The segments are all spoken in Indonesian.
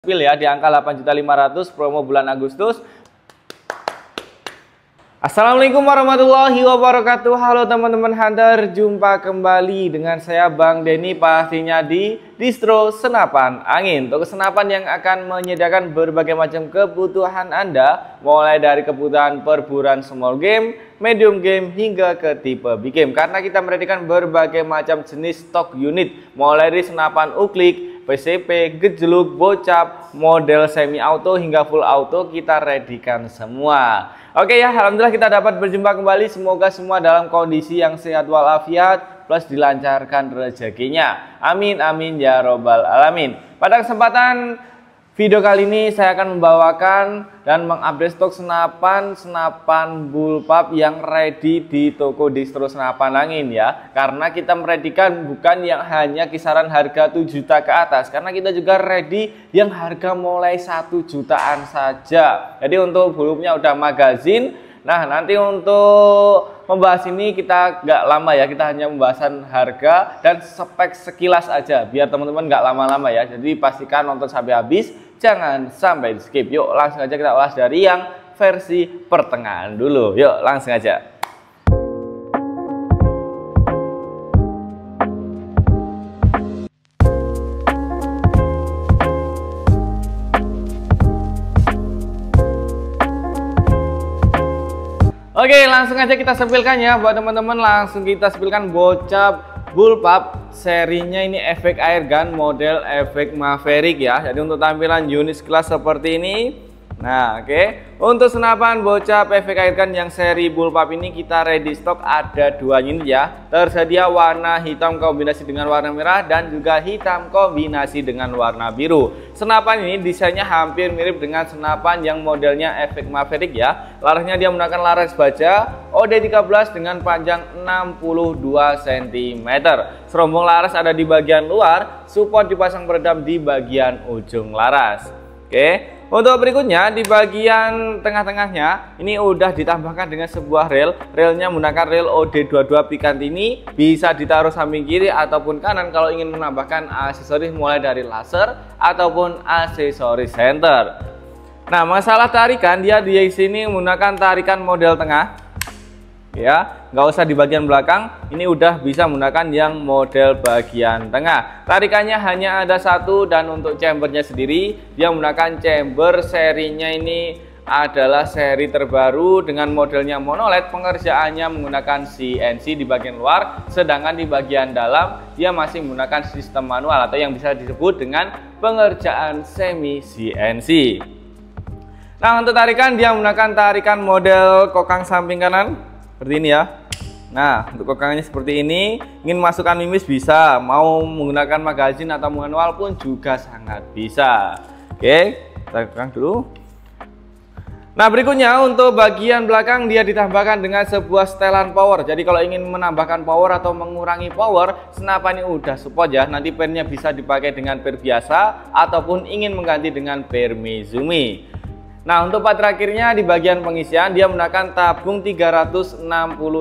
Ya di angka 8.500.000 promo bulan Agustus. Assalamualaikum warahmatullahi wabarakatuh. Halo teman-teman hunter, jumpa kembali dengan saya Bang Denny, pastinya di Distro Senapan Angin. Toko senapan yang akan menyediakan berbagai macam kebutuhan Anda, mulai dari kebutuhan perburuan small game, medium game, hingga ke tipe big game. Karena kita menyediakan berbagai macam jenis stok unit, mulai dari senapan uklik, PCP, gejluk, bocap, model semi auto hingga full auto kita readykan semua. Oke ya, alhamdulillah kita dapat berjumpa kembali. Semoga semua dalam kondisi yang sehat walafiat plus dilancarkan rezekinya. Amin amin ya robbal alamin. Pada kesempatan video kali ini saya akan membawakan dan mengupdate stok senapan bullpup yang ready di toko Distro Senapan Angin ya. Karena kita meredikan bukan yang hanya kisaran harga 7 juta ke atas, karena kita juga ready yang harga mulai 1 jutaan saja. Jadi untuk bullpupnya udah magazin. Nah, nanti untuk membahas ini kita nggak lama ya, kita hanya pembahasan harga dan spek sekilas aja biar teman-teman nggak lama-lama ya. Jadi pastikan nonton sampai habis, jangan sampai di skip. Yuk langsung aja kita ulas dari yang versi pertengahan dulu. Yuk langsung aja. Oke, langsung aja kita sepilkan ya buat teman-teman. Langsung kita sepilkan bocap bullpup, serinya ini efek air gun model efek Maverick ya. Jadi untuk tampilan unit kelas seperti ini. Nah, oke. Untuk senapan bocap efek air gun yang seri bullpup ini kita ready stock ada 2 unit ya. Tersedia warna hitam kombinasi dengan warna merah dan juga hitam kombinasi dengan warna biru. Senapan ini desainnya hampir mirip dengan senapan yang modelnya efek Maverick ya. Larasnya dia menggunakan laras baja OD13 dengan panjang 62 cm. Serombong laras ada di bagian luar, support dipasang peredam di bagian ujung laras. Oke. Untuk berikutnya di bagian tengah-tengahnya ini udah ditambahkan dengan sebuah rel. Relnya menggunakan rel OD22 Picatinny, bisa ditaruh samping kiri ataupun kanan kalau ingin menambahkan aksesoris mulai dari laser ataupun aksesoris center. Nah, masalah tarikan dia di sini menggunakan tarikan model tengah. Ya, nggak usah di bagian belakang, ini udah bisa menggunakan yang model bagian tengah. Tarikannya hanya ada satu dan untuk chambernya sendiri dia menggunakan chamber serinya ini adalah seri terbaru dengan modelnya monoled. Pengerjaannya menggunakan CNC di bagian luar, sedangkan di bagian dalam dia masih menggunakan sistem manual atau yang bisa disebut dengan pengerjaan semi CNC. Nah, untuk tarikan dia menggunakan tarikan model kokang samping kanan seperti ini ya. Nah, untuk kokangnya seperti ini. Ingin masukkan mimis bisa, mau menggunakan magazin atau manual pun juga sangat bisa. Oke, kita kokang dulu. Nah, berikutnya untuk bagian belakang dia ditambahkan dengan sebuah setelan power. Jadi kalau ingin menambahkan power atau mengurangi power, senapan ini udah support ya. Nanti pernya bisa dipakai dengan per biasa ataupun ingin mengganti dengan per Mizumi. Nah, untuk part terakhirnya di bagian pengisian dia menggunakan tabung 360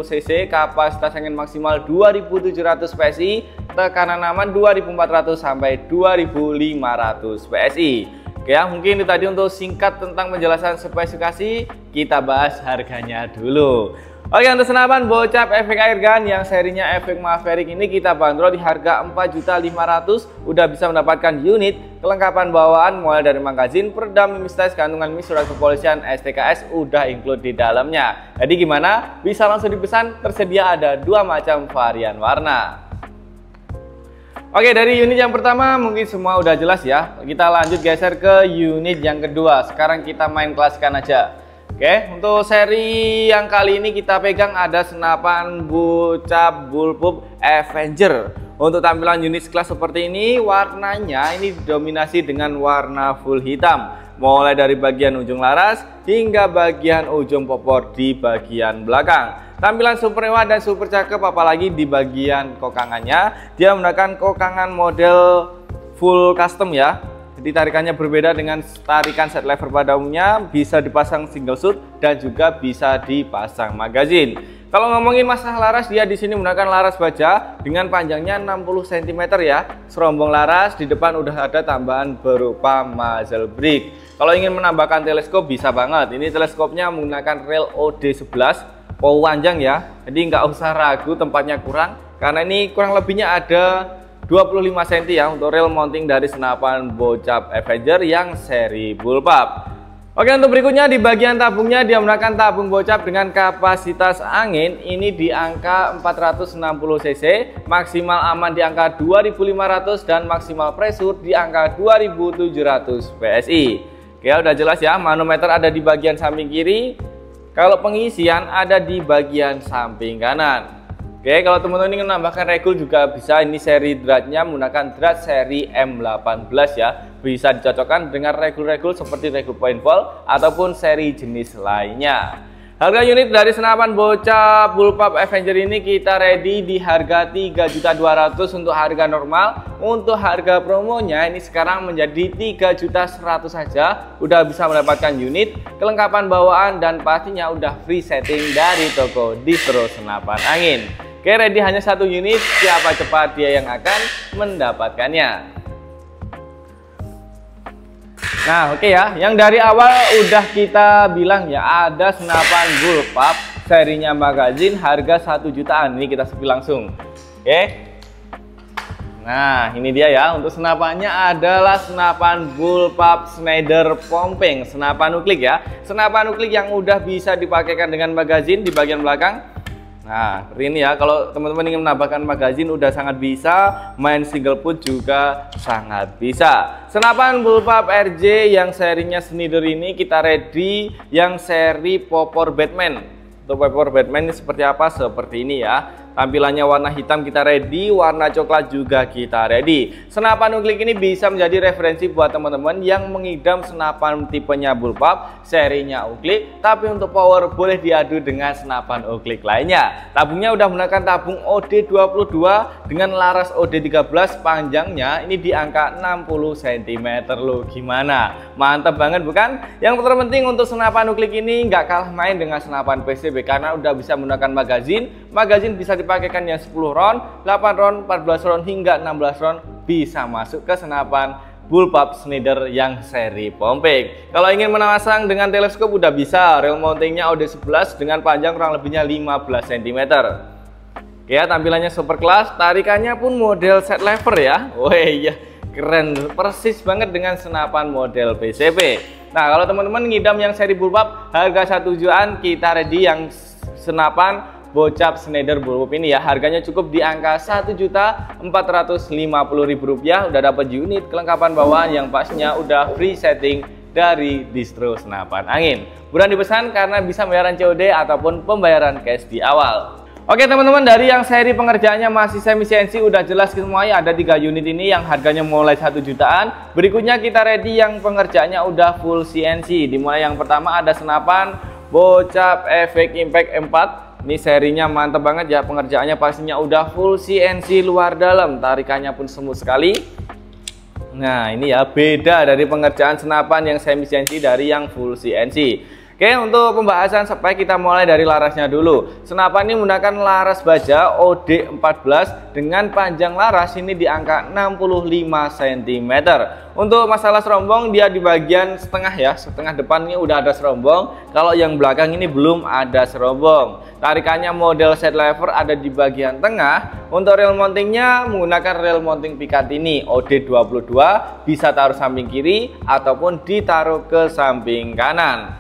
cc, kapasitas angin maksimal 2700 PSI, tekanan aman 2400 sampai 2500 PSI. Oke ya, mungkin itu tadi untuk singkat tentang penjelasan spesifikasi. Kita bahas harganya dulu. Oke, untuk senapan bocap efek air gun yang serinya efek Maverick ini kita bandrol di harga 4.500.000. Udah bisa mendapatkan unit, kelengkapan bawaan mulai dari magazin, peredam, mimis tes, gantungan mimis, surat kepolisian, STKS udah include di dalamnya. Jadi gimana? Bisa langsung dipesan, tersedia ada 2 macam varian warna. Oke, dari unit yang pertama mungkin semua udah jelas ya. Kita lanjut geser ke unit yang kedua. Sekarang kita main klasikan aja. Oke, untuk seri yang kali ini kita pegang ada senapan bocap bullpup Avenger. Untuk tampilan unit kelas seperti ini, warnanya ini didominasi dengan warna full hitam. Mulai dari bagian ujung laras hingga bagian ujung popor di bagian belakang. Tampilan super mewah dan super cakep, apalagi di bagian kokangannya. Dia menggunakan kokangan model full custom ya. Jadi tarikannya berbeda dengan tarikan set lever pada umumnya, bisa dipasang single shoot dan juga bisa dipasang magazin. Kalau ngomongin masalah laras, dia di sini menggunakan laras baja dengan panjangnya 60 cm ya. Serombong laras, di depan udah ada tambahan berupa muzzle brake. Kalau ingin menambahkan teleskop bisa banget. Ini teleskopnya menggunakan rel OD11, panjang ya. Jadi nggak usah ragu tempatnya kurang, karena ini kurang lebihnya ada 25 cm ya untuk rel mounting dari senapan Bocap Avenger yang seri bullpup. Oke, untuk berikutnya di bagian tabungnya dia menggunakan tabung Bocap dengan kapasitas angin ini di angka 460 cc, maksimal aman di angka 2500 dan maksimal pressure di angka 2700 PSI. Oke, udah jelas ya, manometer ada di bagian samping kiri, kalau pengisian ada di bagian samping kanan. Oke, kalau teman-teman ingin menambahkan regul juga bisa. Ini seri dratnya menggunakan drat seri M18 ya. Bisa dicocokkan dengan regul-regul seperti regul point ball ataupun seri jenis lainnya. Harga unit dari senapan Bocap bullpup Avenger ini kita ready di harga 3.200.000 untuk harga normal. Untuk harga promonya ini sekarang menjadi 3.100.000 saja. Udah bisa mendapatkan unit, kelengkapan bawaan dan pastinya udah free setting dari toko distro senapan angin. Oke, ready hanya satu unit, siapa cepat dia yang akan mendapatkannya. Nah, oke ya, yang dari awal udah kita bilang ya, ada senapan bullpup serinya magazin harga 1 jutaan. Ini kita spill langsung. Oke. Nah, ini dia ya, untuk senapannya adalah senapan bullpup Schneider Pompeng, senapan nuklik ya. Senapan nuklik yang udah bisa dipakaikan dengan magazin di bagian belakang. Nah, seperti ini ya, kalau teman-teman ingin menambahkan magazin udah sangat bisa, main single put juga sangat bisa. Senapan bullpup RJ yang serinya Schneider ini kita ready yang seri Popor Batman. Untuk Popor Batman ini seperti apa? Seperti ini ya. Tampilannya warna hitam kita ready, warna coklat juga kita ready. Senapan nuklik ini bisa menjadi referensi buat teman-teman yang mengidam senapan tipenya bullpup, serinya uklik, tapi untuk power boleh diadu dengan senapan uklik lainnya. Tabungnya udah menggunakan tabung OD22 dengan laras OD13, panjangnya ini di angka 60 cm loh. Gimana? Mantap banget bukan? Yang terpenting untuk senapan nuklik ini nggak kalah main dengan senapan PCB karena udah bisa menggunakan magazin. Magazin bisa dipakaikan yang 10 round, 8 round, 14 round hingga 16 round bisa masuk ke senapan bullpup Schneider yang seri Pompeng. Kalau ingin memasang dengan teleskop udah bisa. Rel mountingnya OD11 dengan panjang kurang lebihnya 15 cm. Ya, tampilannya super kelas, tarikannya pun model set lever ya. Wah iya, keren, persis banget dengan senapan model PCB. Nah, kalau teman-teman ngidam yang seri bullpup harga 1 jutaan, kita ready yang senapan Bocap Schneider bullpup ini ya. Harganya cukup di angka Rp1.450.000. Udah dapat unit, kelengkapan bawaan yang pastinya udah free setting dari distro senapan angin. Mudah dipesan karena bisa pembayaran COD ataupun pembayaran cash di awal. Oke teman-teman, dari yang seri pengerjaannya masih semi CNC udah jelas semuanya. Ada 3 unit ini yang harganya mulai 1 jutaan. Berikutnya kita ready yang pengerjaannya udah full CNC. Dimulai yang pertama ada senapan Bocap Efek Impact 4. Ini serinya mantap banget ya, pengerjaannya pastinya udah full CNC luar dalam, tarikannya pun semut sekali. Nah ini ya, beda dari pengerjaan senapan yang semi CNC dari yang full CNC. Oke, untuk pembahasan spek kita mulai dari larasnya dulu. Senapan ini menggunakan laras baja OD14 dengan panjang laras ini di angka 65 cm. Untuk masalah serombong, dia di bagian setengah ya, setengah depan ini udah ada serombong. Kalau yang belakang ini belum ada serombong. Tarikannya model set lever ada di bagian tengah. Untuk rel mountingnya menggunakan rel mounting Picatinny OD22, bisa taruh samping kiri ataupun ditaruh ke samping kanan.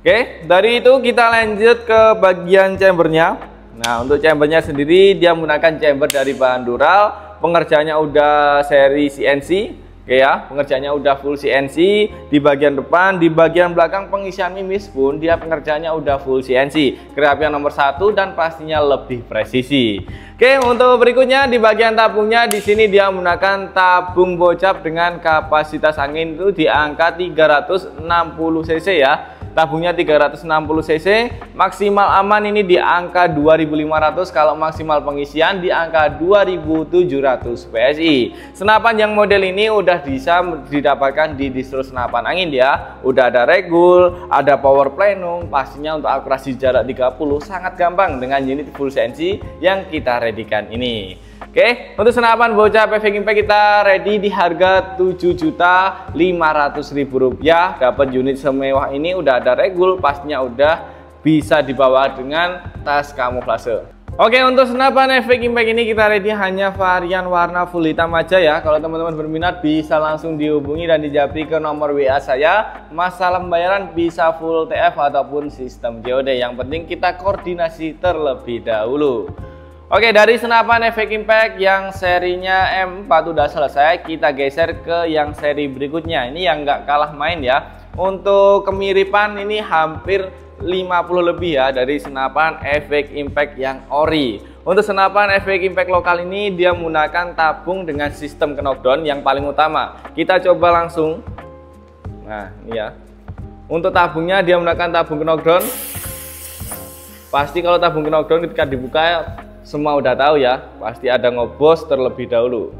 Oke, dari itu kita lanjut ke bagian chambernya. Nah, untuk chambernya sendiri dia menggunakan chamber dari bahan dural. Pengerjaannya udah seri CNC. Oke ya, pengerjaannya udah full CNC di bagian depan, di bagian belakang pengisian mimis pun dia pengerjaannya udah full CNC. Kerapian nomor 1 dan pastinya lebih presisi. Oke, untuk berikutnya di bagian tabungnya di sini dia menggunakan tabung Bocap dengan kapasitas angin itu di angka 360 cc ya. tabungnya 360 cc, maksimal aman ini di angka 2500, kalau maksimal pengisian di angka 2700 PSI. Senapan yang model ini udah bisa didapatkan di distro senapan angin ya, udah ada regul, ada power plenum, pastinya untuk akurasi jarak 30 sangat gampang dengan unit full CNC yang kita readykan ini. Oke, untuk senapan bocap efek impact kita ready di harga Rp7.500.000. Dapat unit semewah ini, udah ada regul, pastinya udah bisa dibawa dengan tas kamuflase. Oke, untuk senapan efek impact ini kita ready hanya varian warna full hitam aja ya. Kalau teman-teman berminat bisa langsung dihubungi dan dijapri ke nomor WA saya. Masalah pembayaran bisa full TF ataupun sistem COD. Yang penting kita koordinasi terlebih dahulu. Oke, dari senapan efek impact yang serinya M4 udah selesai, kita geser ke yang seri berikutnya. Ini yang nggak kalah main ya. Untuk kemiripan ini hampir 50 lebih ya dari senapan efek impact yang ori. Untuk senapan efek impact lokal ini dia menggunakan tabung dengan sistem knockdown yang paling utama. Kita coba langsung. Nah, ini ya. Untuk tabungnya dia menggunakan tabung knockdown. Pasti kalau tabung knockdown ketika dibuka semua udah tahu ya, pasti ada ngobos terlebih dahulu.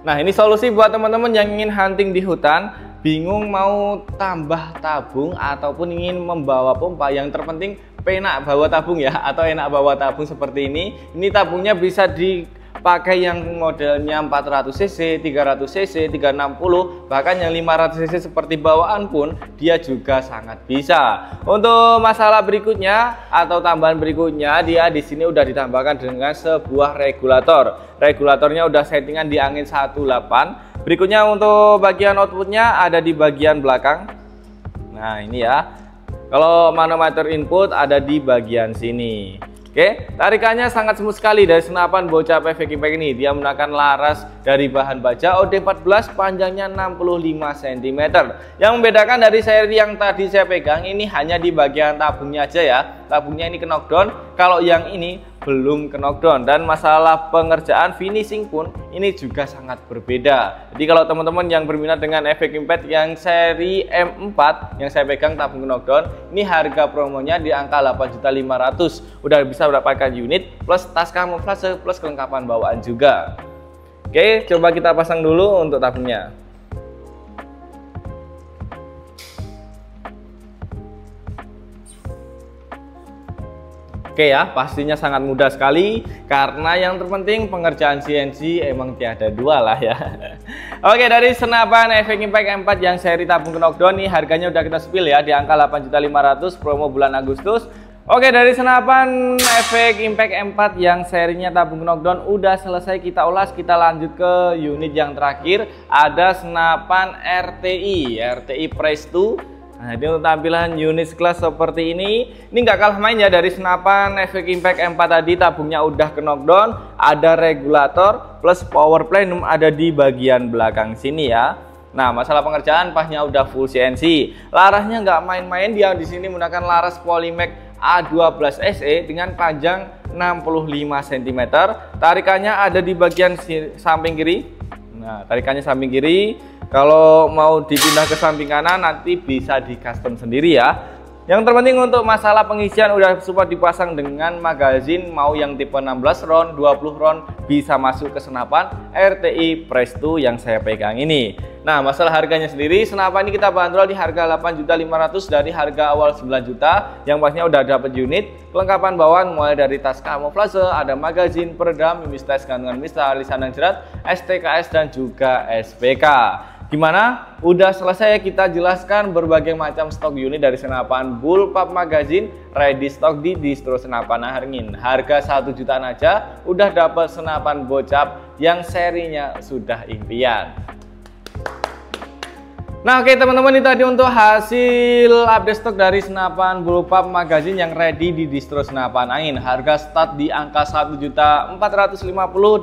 Nah, ini solusi buat teman-teman yang ingin hunting di hutan, bingung mau tambah tabung ataupun ingin membawa pompa. Yang terpenting penak bawa tabung ya, atau enak bawa tabung seperti ini. Ini tabungnya bisa dipakai yang modelnya 400 cc, 300 cc, 360, bahkan yang 500 cc seperti bawaan pun dia juga sangat bisa. Untuk masalah berikutnya atau tambahan berikutnya, dia di sini udah ditambahkan dengan sebuah regulator. Regulatornya udah settingan di angin 18. Berikutnya untuk bagian outputnya ada di bagian belakang. Nah, ini ya. Kalau manometer input ada di bagian sini. Oke, tarikannya sangat smooth sekali dari senapan bocap efek impact ini. Dia menggunakan laras dari bahan baja OD14, panjangnya 65 cm. Yang membedakan dari seri yang tadi saya pegang ini hanya di bagian tabungnya aja ya. Tabungnya ini ke knockdown, kalau yang ini belum ke knockdown. Dan masalah pengerjaan finishing pun ini juga sangat berbeda. Jadi kalau teman-teman yang berminat dengan efek impact yang seri M4 yang saya pegang tabung knockdown, ini harga promonya di angka 8.500.000. Udah bisa mendapatkan unit plus tas kamuflase plus kelengkapan bawaan juga. Oke, coba kita pasang dulu untuk tabungnya. Oke ya, pastinya sangat mudah sekali karena yang terpenting pengerjaan CNC emang tiada dua lah ya. Oke, dari senapan efek impact M4 yang seri tabung knockdown nih harganya udah kita spill ya di angka 8.500.000 promo bulan Agustus. Oke, dari senapan efek impact M4 yang serinya tabung knockdown udah selesai kita ulas. Kita lanjut ke unit yang terakhir, ada senapan RTI Press 2. Nah, ini untuk tampilan unit kelas seperti ini nggak kalah main ya dari senapan efek impact M4 tadi. Tabungnya udah ke knockdown, ada regulator plus power plenum ada di bagian belakang sini ya. Nah, masalah pengerjaan pasnya udah full CNC. Larasnya nggak main-main, dia di sini menggunakan laras Polymac A12 SE dengan panjang 65 cm. Tarikannya ada di bagian samping kiri. Nah, tarikannya samping kiri. Kalau mau dipindah ke samping kanan nanti bisa di custom sendiri ya. Yang terpenting untuk masalah pengisian udah support dipasang dengan magazin, mau yang tipe 16 round, 20 round bisa masuk ke senapan RTI Press 2 yang saya pegang ini. Nah, masalah harganya sendiri, senapan ini kita bandrol di harga 8.500.000 dari harga awal 9 juta. Yang pastinya udah dapat unit, kelengkapan bawaan mulai dari tas kamuflase, ada magazin, peredam, mistes gantungan mistar, lisan jerat, STKS dan juga SPK. Gimana? Udah selesai ya kita jelaskan berbagai macam stok unit dari senapan bullpup magazine ready stock di distro senapan angin. Harga 1 jutaan aja udah dapat senapan bocap yang serinya sudah impian. Nah, oke teman-teman, itu tadi untuk hasil update stok dari senapan bullpup magazine yang ready di distro senapan angin. Harga start di angka 1.450.000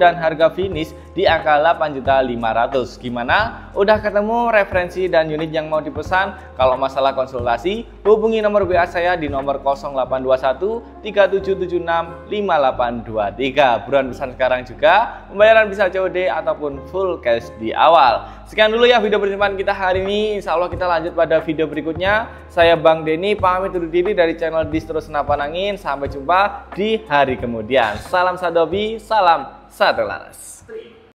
dan harga finish di angka 8.500.000. Gimana? Udah ketemu referensi dan unit yang mau dipesan? Kalau masalah konsultasi, hubungi nomor WA saya di nomor 0821 3776 5823. Buruan pesan sekarang juga. Pembayaran bisa COD ataupun full cash di awal. Sekian dulu ya video perjumpaan kita hari ini. Insya Allah kita lanjut pada video berikutnya. Saya Bang Denny pamit undur diri dari channel Distro Senapan Angin. Sampai jumpa di hari kemudian. Salam Sadobi, salam satu laras.